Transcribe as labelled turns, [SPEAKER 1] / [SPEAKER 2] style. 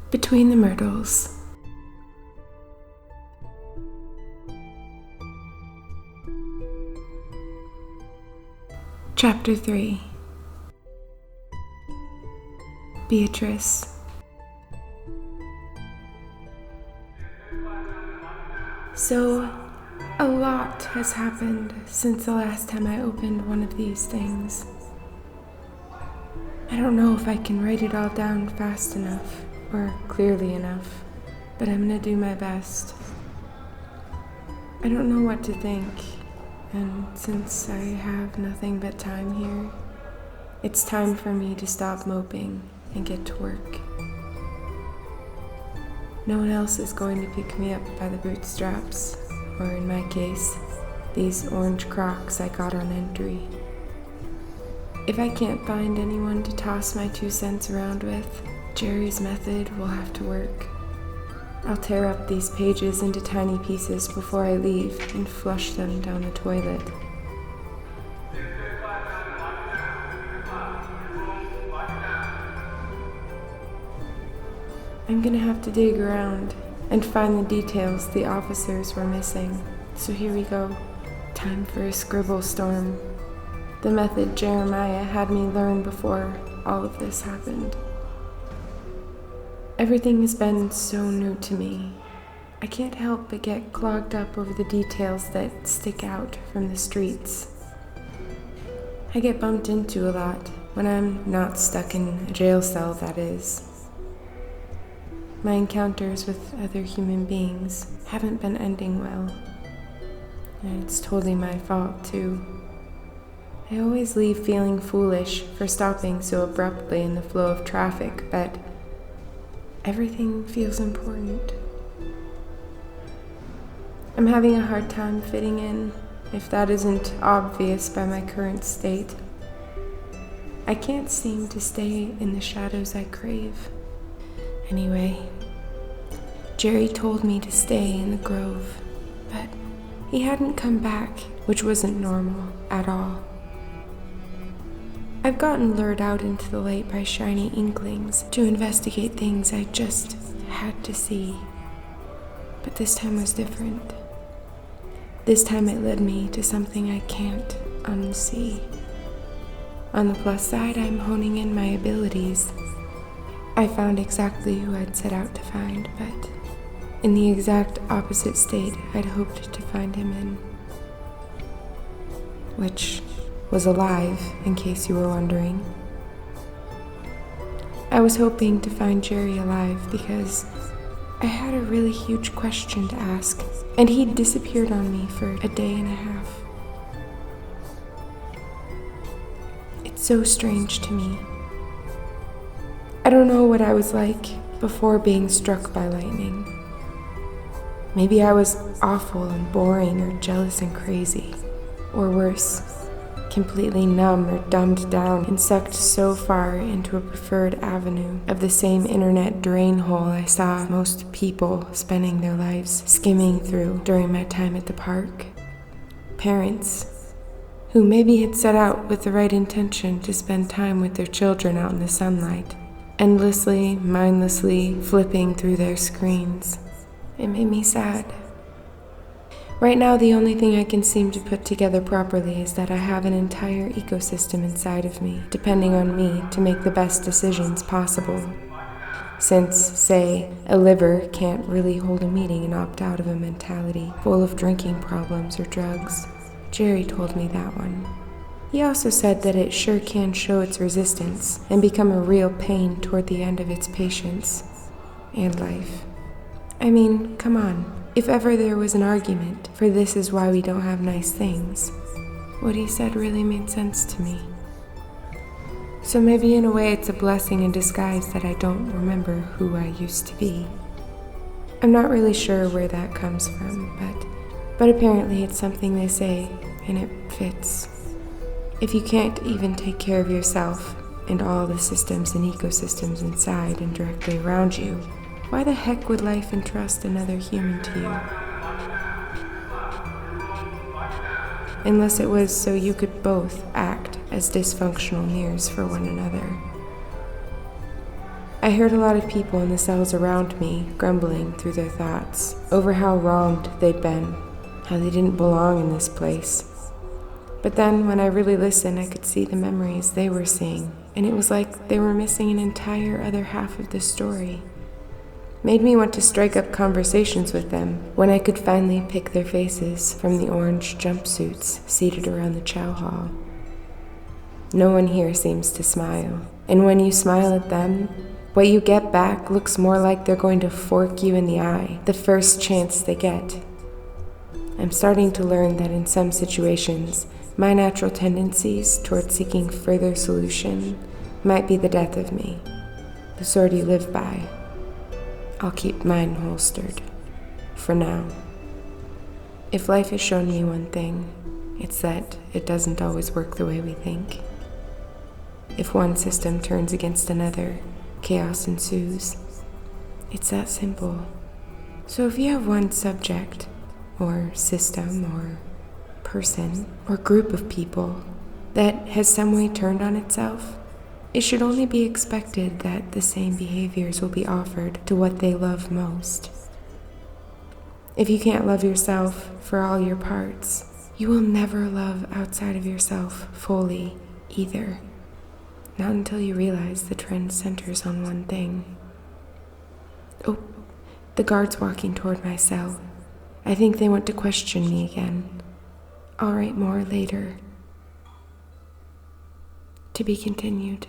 [SPEAKER 1] Between the Myrtles. Chapter 3. Beatrice. So, a lot has happened since the last time I opened one of these things. I don't know if I can write it all down fast enough or clearly enough, but I'm gonna do my best. I don't know what to think, and since I have nothing but time here, it's time for me to stop moping and get to work. No one else is going to pick me up by the bootstraps, or in my case, these orange Crocs I got on entry. If I can't find anyone to toss my 2 cents around with, Jerry's method will have to work. I'll tear up these pages into tiny pieces before I leave and flush them down the toilet. I'm gonna have to dig around and find the details the officers were missing. So here we go. Time for a scribble storm. The method Jeremiah had me learn before all of this happened. Everything has been so new to me. I can't help but get clogged up over the details that stick out from the streets. I get bumped into a lot when I'm not stuck in a jail cell, that is. My encounters with other human beings haven't been ending well. And it's totally my fault, too. I always leave feeling foolish for stopping so abruptly in the flow of traffic, but everything feels important. I'm having a hard time fitting in, if that isn't obvious by my current state. I can't seem to stay in the shadows I crave. Anyway, Jerry told me to stay in the grove, but he hadn't come back, which wasn't normal at all. I've gotten lured out into the light by shiny inklings to investigate things I just had to see. But this time was different. This time it led me to something I can't unsee. On the plus side, I'm honing in my abilities. I found exactly who I'd set out to find, but in the exact opposite state I'd hoped to find him in. Which was alive, in case you were wondering. I was hoping to find Jerry alive because I had a really huge question to ask, and he'd disappeared on me for a day and a half. It's so strange to me. I don't know what I was like before being struck by lightning. Maybe I was awful and boring or jealous and crazy, or worse, completely numb or dumbed down and sucked so far into a preferred avenue of the same internet drain hole I saw most people spending their lives skimming through during my time at the park. Parents who maybe had set out with the right intention to spend time with their children out in the sunlight, endlessly, mindlessly flipping through their screens. It made me sad. Right now, the only thing I can seem to put together properly is that I have an entire ecosystem inside of me, depending on me to make the best decisions possible. Since, say, a liver can't really hold a meeting and opt out of a mentality full of drinking problems or drugs. Jerry told me that one. He also said that it sure can show its resistance and become a real pain toward the end of its patience and life. I mean, come on. If ever there was an argument for this is why we don't have nice things, what he said really made sense to me. So maybe in a way it's a blessing in disguise that I don't remember who I used to be. I'm not really sure where that comes from, but apparently it's something they say, and it fits. If you can't even take care of yourself and all the systems and ecosystems inside and directly around you, why the heck would life entrust another human to you? Unless it was so you could both act as dysfunctional mirrors for one another. I heard a lot of people in the cells around me grumbling through their thoughts over how wronged they'd been, how they didn't belong in this place. But then, when I really listened, I could see the memories they were seeing, and it was like they were missing an entire other half of the story. Made me want to strike up conversations with them when I could finally pick their faces from the orange jumpsuits seated around the chow hall. No one here seems to smile, and when you smile at them, what you get back looks more like they're going to fork you in the eye the first chance they get. I'm starting to learn that in some situations, my natural tendencies toward seeking further solution might be the death of me, the sword you live by. I'll keep mine holstered, for now. If life has shown me one thing, it's that it doesn't always work the way we think. If one system turns against another, chaos ensues. It's that simple. So if you have one subject, or system, or person, or group of people that has some way turned on itself, it should only be expected that the same behaviors will be offered to what they love most. If you can't love yourself for all your parts, you will never love outside of yourself fully either. Not until you realize the trend centers on one thing. Oh, the guard's walking toward my cell. I think they want to question me again. I'll write more later. To be continued.